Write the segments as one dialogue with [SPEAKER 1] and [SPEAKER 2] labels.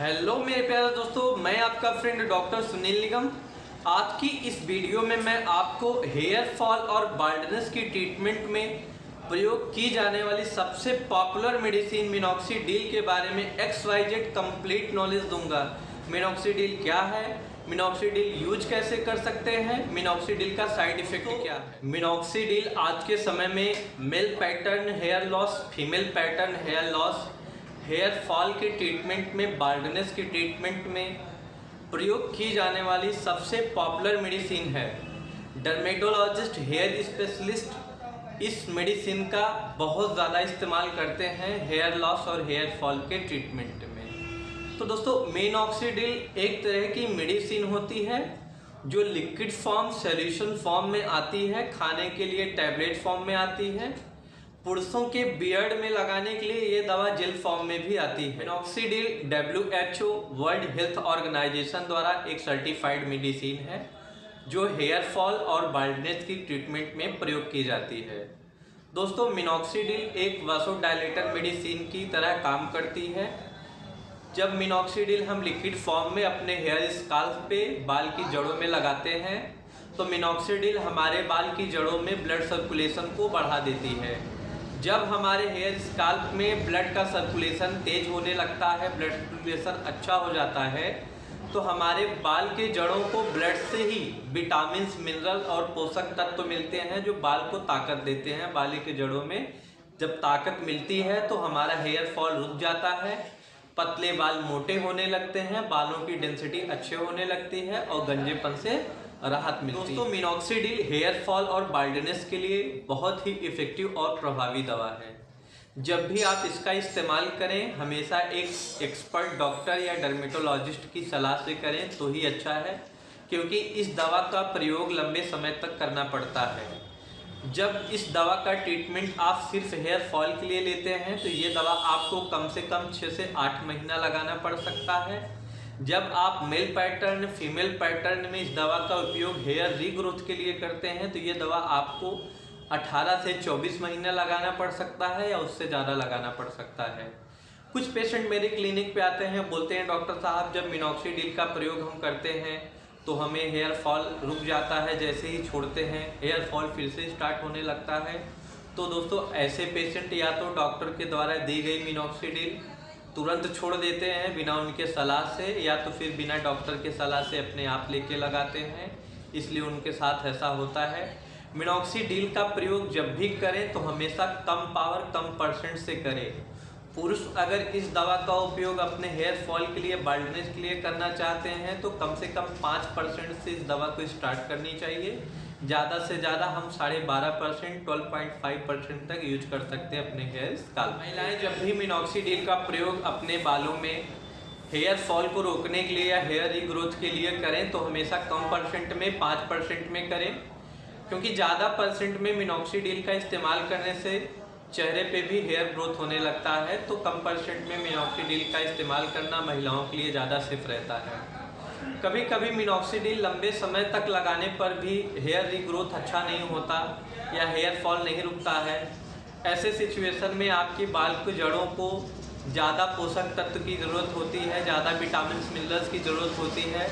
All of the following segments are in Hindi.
[SPEAKER 1] हेलो मेरे प्यारे दोस्तों, मैं आपका फ्रेंड डॉक्टर सुनील निगम। आज की इस वीडियो में मैं आपको हेयर फॉल और बाल्डनेस की ट्रीटमेंट में प्रयोग की जाने वाली सबसे पॉपुलर मेडिसिन मिनॉक्सिडिल के बारे में XYZ कंप्लीट नॉलेज दूंगा। मिनॉक्सिडिल क्या है, मिनॉक्सिडिल यूज कैसे कर सकते हैं, मिनॉक्सिडिल का साइड इफेक्ट क्या है। मिनॉक्सिडिल आज के समय में male pattern hair loss, female pattern hair loss, hair fall के ट्रीटमेंट में, बाल्डनेस की ट्रीटमेंट में प्रयोग की जाने वाली सबसे पॉपुलर मेडिसिन है। डर्मेटोलॉजिस्ट, हेयर स्पेशलिस्ट इस मेडिसिन का बहुत ज़्यादा इस्तेमाल करते हैं हेयर लॉस और हेयर फॉल के ट्रीटमेंट में। तो दोस्तों, मिनॉक्सिडिल एक तरह की मेडिसिन होती है जो लिक्विड फॉर्म, सॉल्यूशन फॉर्म में आती है, खाने के लिए टैबलेट फॉर्म में आती है, पुरुषों के बियर्ड में लगाने के लिए ये दवा जेल फॉर्म में भी आती है। Minoxidil WHO world health organisation द्वारा एक सर्टिफाइड मेडिसिन है जो हेयर फॉल और बाल्डनेस की ट्रीटमेंट में प्रयोग की जाती है। दोस्तों, मिनॉक्सिडिल एक वासोडायलेटर मेडिसिन की तरह काम करती है। जब मिनॉक्सिडिल हम लिक्विड फॉर्म में अपने हेयर स्काल्प पे, बाल की जड़ों में लगाते हैं तो मिनॉक्सिडिल हमारे बाल की जड़ों में ब्लड सर्कुलेशन को बढ़ा देती है। जब हमारे हेयर स्काल्प में ब्लड का सर्कुलेशन तेज होने लगता है, ब्लड सर्कुलेशन अच्छा हो जाता है, तो हमारे बाल के जड़ों को ब्लड से ही विटामिन्स, मिनरल और पोषक तत्व मिलते हैं जो बाल को ताकत देते हैं। बाल के जड़ों में जब ताकत मिलती है तो हमारा हेयर फॉल रुक जाता है, पतले बाल मोटे होने लगते हैं, बालों की डेंसिटी अच्छे होने लगती है और गंजेपन से राहत मिलती है। दोस्तों, मिनॉक्सिडिल हेयर फॉल और बाल्डनेस के लिए बहुत ही इफ़ेक्टिव और प्रभावी दवा है। जब भी आप इसका इस्तेमाल करें, हमेशा एक एक्सपर्ट डॉक्टर या डर्मेटोलॉजिस्ट की सलाह से करें तो ही अच्छा है, क्योंकि इस दवा का प्रयोग लंबे समय तक करना पड़ता है। जब इस दवा का ट्रीटमेंट आप सिर्फ हेयर फॉल के लिए लेते हैं तो ये दवा आपको कम से कम 6 से 8 महीना लगाना पड़ सकता है। जब आप मेल पैटर्न, फीमेल पैटर्न में इस दवा का उपयोग हेयर रीग्रोथ के लिए करते हैं तो ये दवा आपको 18 से 24 महीना लगाना पड़ सकता है या उससे ज़्यादा लगाना पड़ सकता है। कुछ पेशेंट मेरे क्लिनिक पे आते हैं, बोलते हैं डॉक्टर साहब जब मिनॉक्सिडिल का प्रयोग हम करते हैं तो हमें हेयर फॉल रुक जाता है, जैसे ही छोड़ते हैं हेयर फॉल फिर से स्टार्ट होने लगता है। तो दोस्तों, ऐसे पेशेंट या तो डॉक्टर के द्वारा दी गई मिनॉक्सिडिल तुरंत छोड़ देते हैं बिना उनके सलाह से, या तो फिर बिना डॉक्टर के सलाह से अपने आप लेके लगाते हैं, इसलिए उनके साथ ऐसा होता है। मिनॉक्सिडिल का प्रयोग जब भी करें तो हमेशा कम पावर, कम परसेंट से करें। पुरुष अगर इस दवा का उपयोग अपने हेयर फॉल के लिए, बाल्डनेस के लिए करना चाहते हैं तो कम से कम 5% से इस दवा को स्टार्ट करनी चाहिए। ज़्यादा से ज़्यादा हम 12.5%, 12.5% तक यूज कर सकते हैं अपने हेयर स्काल्प। महिलाएं जब भी मिनॉक्सिडिल का प्रयोग अपने बालों में हेयर फॉल को रोकने के लिए या हेयर रीग्रोथ के लिए करें तो हमेशा कम परसेंट में, 5% में करें, क्योंकि ज़्यादा परसेंट में मिनॉक्सिडिल का इस्तेमाल करने से चेहरे पे भी हेयर ग्रोथ होने लगता है। तो कम परसेंट में मिनॉक्सिडिल का इस्तेमाल करना महिलाओं के लिए ज़्यादा सेफ रहता है। कभी कभी मिनॉक्सिडिल लंबे समय तक लगाने पर भी हेयर रीग्रोथ अच्छा नहीं होता या हेयर फॉल नहीं रुकता है। ऐसे सिचुएशन में आपके बाल की जड़ों को ज़्यादा पोषक तत्व की ज़रूरत होती है, ज़्यादा विटामिन, मिनरल्स की ज़रूरत होती है।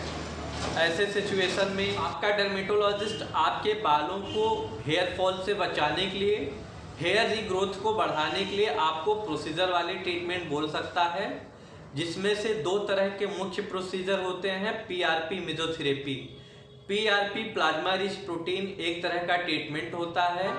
[SPEAKER 1] ऐसे सिचुएशन में आपका डर्मेटोलॉजिस्ट आपके बालों को हेयर फॉल से बचाने के लिए, हेयर रीग्रोथ को बढ़ाने के लिए आपको प्रोसीजर वाले ट्रीटमेंट बोल सकता है, जिसमें से 2 तरह के मुख्य प्रोसीजर होते हैं। PRP, mesotherapy. PRP plasma rich protein एक तरह का ट्रीटमेंट होता है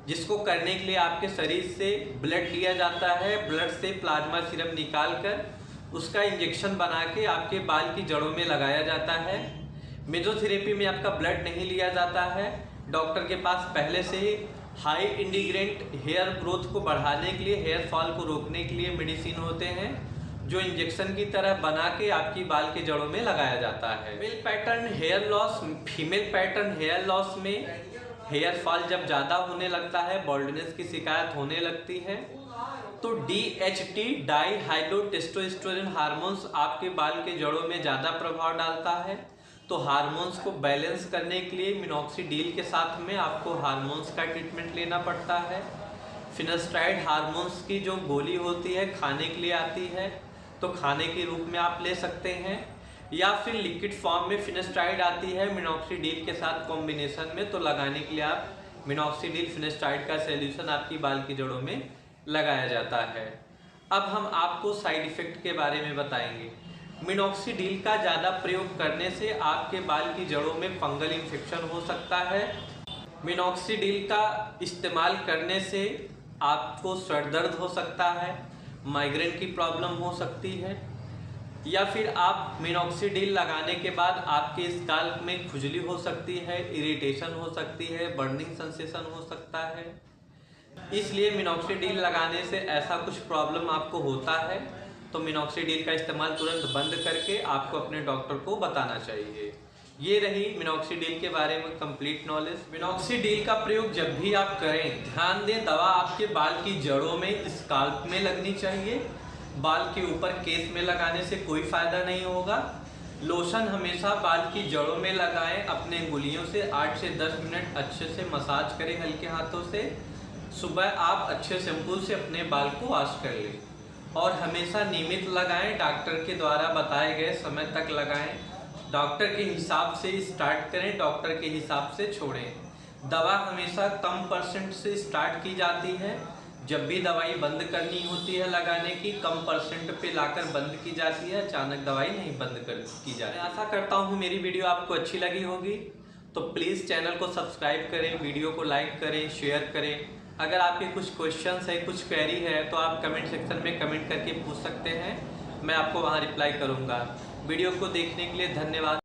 [SPEAKER 1] जिसको करने के लिए आपके शरीर से ब्लड लिया जाता है, ब्लड से प्लाज्मा सीरम निकाल कर उसका इंजेक्शन बना के आपके बाल की जड़ों में लगाया जाता है। मेसोथेरेपी में आपका ब्लड नहीं लिया जाता है, डॉक्टर के पास पहले से ही हाई इंटीग्रेंट हेयर ग्रोथ को बढ़ाने के लिए, हेयर फॉल को रोकने के लिए मेडिसिन होते हैं जो इंजेक्शन की तरह बना के आपकी बाल के जड़ों में लगाया जाता है। Male pattern hair loss, female pattern hair loss में हेयर फॉल जब ज़्यादा होने लगता है, बाल्डनेस की शिकायत होने लगती है, तो DHT, डाईहाइड्रोटेस्टोस्टेरोन हार्मोन्स आपके बाल के जड़ों में ज़्यादा प्रभाव डालता है। तो हार्मोन्स को बैलेंस करने के लिए मिनॉक्सिडिल के साथ में आपको हार्मोन्स का ट्रीटमेंट लेना पड़ता है। फिनास्ट्राइड हार्मोन्स की जो गोली होती है खाने के लिए आती है, तो खाने के रूप में आप ले सकते हैं, या फिर लिक्विड फॉर्म में फिनेस्टाइड आती है मिनॉक्सिडिल के साथ कॉम्बिनेशन में, तो लगाने के लिए आप मिनॉक्सिडिल फिनेस्टाइड का सॉल्यूशन आपकी बाल की जड़ों में लगाया जाता है। अब हम आपको साइड इफ़ेक्ट के बारे में बताएंगे। मिनॉक्सिडिल का ज़्यादा प्रयोग करने से आपके बाल की जड़ों में फंगल इन्फेक्शन हो सकता है। मिनॉक्सिडिल का इस्तेमाल करने से आपको सर दर्द हो सकता है, माइग्रेन की प्रॉब्लम हो सकती है, या फिर आप मिनॉक्सिडिल लगाने के बाद आपके स्काल्प में खुजली हो सकती है, इरिटेशन हो सकती है, बर्निंग सेंसेशन हो सकता है। इसलिए मिनॉक्सिडिल लगाने से ऐसा कुछ प्रॉब्लम आपको होता है तो मिनॉक्सिडिल का इस्तेमाल तुरंत बंद करके आपको अपने डॉक्टर को बताना चाहिए। ये रही मिनॉक्सिडिल के बारे में कंप्लीट नॉलेज। मिनॉक्सिडिल का प्रयोग जब भी आप करें, ध्यान दें दवा आपके बाल की जड़ों में, स्काल्प में लगनी चाहिए। बाल के ऊपर केस में लगाने से कोई फ़ायदा नहीं होगा। लोशन हमेशा बाल की जड़ों में लगाएं। अपने अंगुलियों से 8 से 10 मिनट अच्छे से मसाज करें हल्के हाथों से। सुबह आप अच्छे शैम्पू से अपने बाल को वॉश कर लें और हमेशा नियमित लगाएं। डॉक्टर के द्वारा बताए गए समय तक लगाएं। डॉक्टर के हिसाब से स्टार्ट करें, डॉक्टर के हिसाब से छोड़ें। दवा हमेशा कम परसेंट से स्टार्ट की जाती है। जब भी दवाई बंद करनी होती है लगाने की, कम परसेंट पे लाकर बंद की जाती है, अचानक दवाई नहीं बंद की जाती है। आशा करता हूँ मेरी वीडियो आपको अच्छी लगी होगी, तो प्लीज़ चैनल को सब्सक्राइब करें, वीडियो को लाइक करें, शेयर करें। अगर आपके कुछ क्वेश्चंस है, कुछ क्वेरी है, तो आप कमेंट सेक्शन में कमेंट करके पूछ सकते हैं, मैं आपको वहाँ रिप्लाई करूँगा। वीडियो को देखने के लिए धन्यवाद।